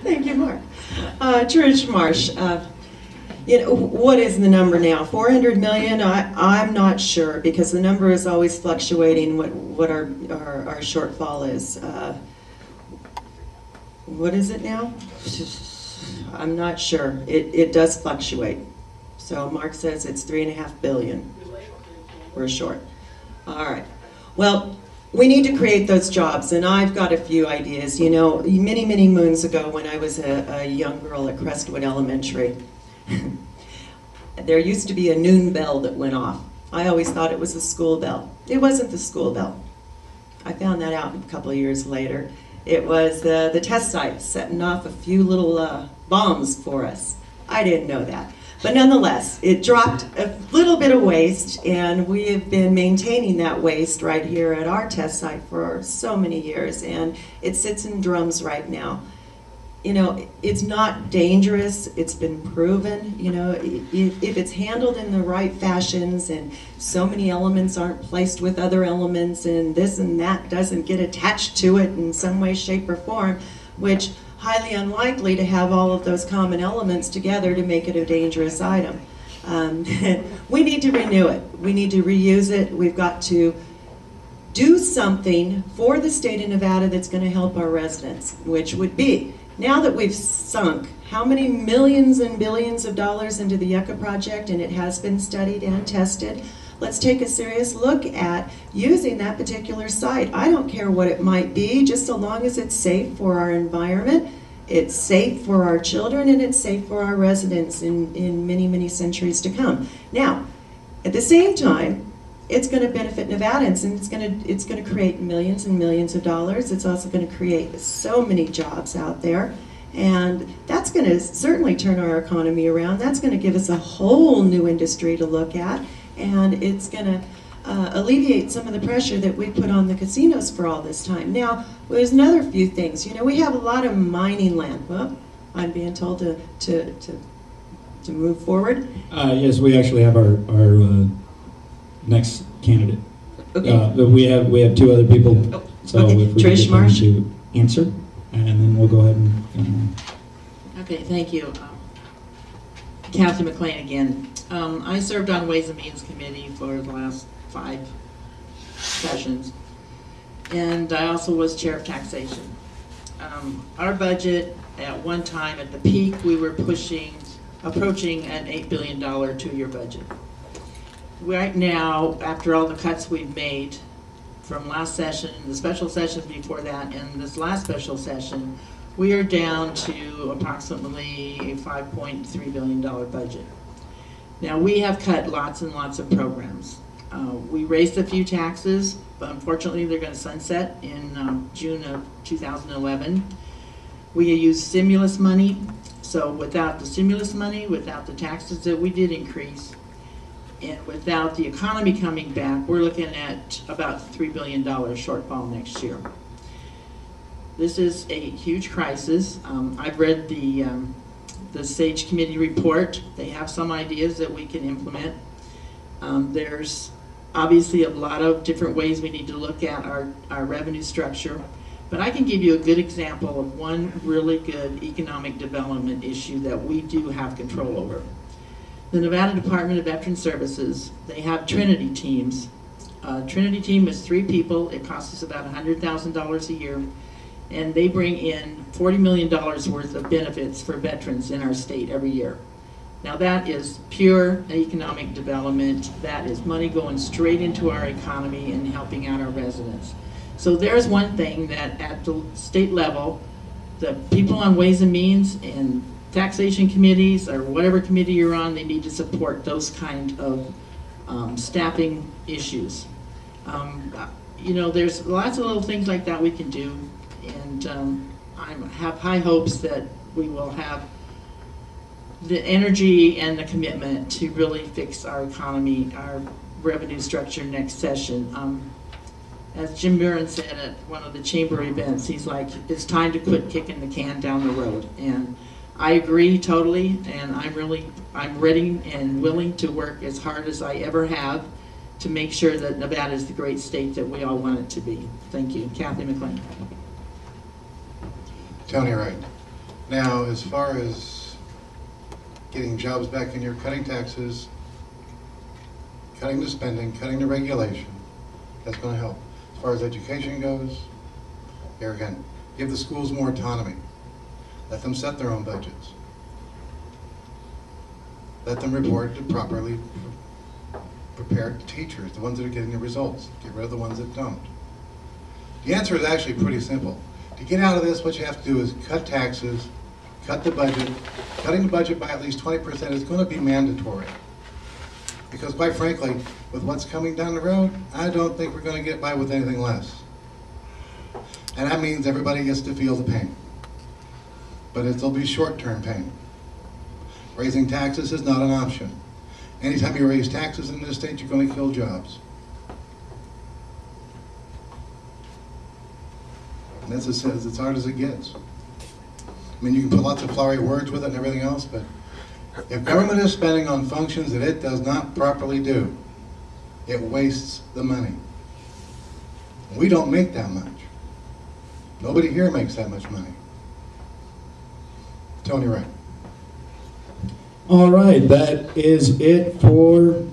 Thank you, Mark. Trish Marsh, what is the number now? 400 million? I'm not sure because the number is always fluctuating. What our shortfall is. What is it now? I'm not sure. It does fluctuate. So Mark says it's 3.5 billion. We're short. All right. Well, we need to create those jobs, and I've got a few ideas. You know, many, many moons ago when I was a young girl at Crestwood Elementary, there used to be a noon bell that went off. I always thought it was the school bell. It wasn't the school bell. I found that out a couple of years later. It was the test site setting off a few little bombs for us. I didn't know that. But nonetheless, it dropped a little bit of waste, and we have been maintaining that waste right here at our test site for so many years, and it sits in drums right now. You know, it's not dangerous. It's been proven. You know, if it's handled in the right fashions and so many elements aren't placed with other elements and this and that doesn't get attached to it in some way, shape, or form, which highly unlikely to have all of those common elements together to make it a dangerous item. We need to renew it. We need to reuse it. We've got to do something for the state of Nevada that's going to help our residents, which would be, now that we've sunk how many millions and billions of dollars into the Yucca project, and it has been studied and tested, let's take a serious look at using that particular site. I don't care what it might be, just so long as it's safe for our environment, it's safe for our children, and it's safe for our residents in many, many centuries to come. Now, at the same time, it's going to benefit Nevadans, and it's going to create millions and millions of dollars. It's also going to create so many jobs out there, and that's going to certainly turn our economy around. That's going to give us a whole new industry to look at, and it's going to alleviate some of the pressure that we put on the casinos for all this time. Now, there's another few things. You know, we have a lot of mining land. Well, I'm being told to move forward. Yes, we actually have our next candidate. Okay. We have two other people. Oh, so okay. if we Trish get Marsh to answer, and then we'll go ahead and. Okay, thank you. Kathy McLean again. I served on Ways and Means Committee for the last 5 sessions, and I also was chair of taxation. Our budget, at one time, at the peak, we were approaching an $8 billion 2-year budget. Right now, after all the cuts we've made from last session, the special session before that, and this last special session, we are down to approximately a $5.3 billion budget. Now, we have cut lots and lots of programs. We raised a few taxes, but unfortunately they're going to sunset in June of 2011. We used stimulus money, so without the stimulus money, without the taxes that we did increase, and without the economy coming back, we're looking at about $3 billion shortfall next year. This is a huge crisis. I've read the SAGE committee report. They have some ideas that we can implement. There's obviously a lot of different ways we need to look at our revenue structure, but I can give you a good example of one really good economic development issue that we do have control over. The Nevada Department of Veteran Services, they have Trinity teams. Trinity team is 3 people. It costs us about $100,000 a year, and they bring in $40 million worth of benefits for veterans in our state every year. Now that is pure economic development. That is money going straight into our economy and helping out our residents. So there's one thing that at the state level, the people on Ways and Means and taxation committees or whatever committee you're on, they need to support those kind of staffing issues. You know, there's lots of little things like that we can do, and I have high hopes that we will have the energy and the commitment to really fix our economy, our revenue structure next session. As Jim Buren said at one of the chamber events, he's like, it's time to quit kicking the can down the road. And I agree totally, and I'm ready and willing to work as hard as I ever have to make sure that Nevada is the great state that we all want it to be. Thank you. Kathy McLean. Tony Wright. Now, as far as getting jobs back in here, cutting taxes, cutting the spending, cutting the regulation, that's going to help. As far as education goes, here again, give the schools more autonomy. Let them set their own budgets. Let them report to properly prepared teachers, the ones that are getting the results. Get rid of the ones that don't. The answer is actually pretty simple. To get out of this, what you have to do is cut taxes, cut the budget. Cutting the budget by at least 20% is going to be mandatory. Because quite frankly, with what's coming down the road, I don't think we're going to get by with anything less. And that means everybody gets to feel the pain. But it'll be short-term pain. Raising taxes is not an option. Anytime you raise taxes in this state, you're going to kill jobs. And that's as hard as it gets. I mean, you can put lots of flowery words with it and everything else, but if government is spending on functions that it does not properly do, it wastes the money. We don't make that much. Nobody here makes that much money. Tony Wright. All right, that is it for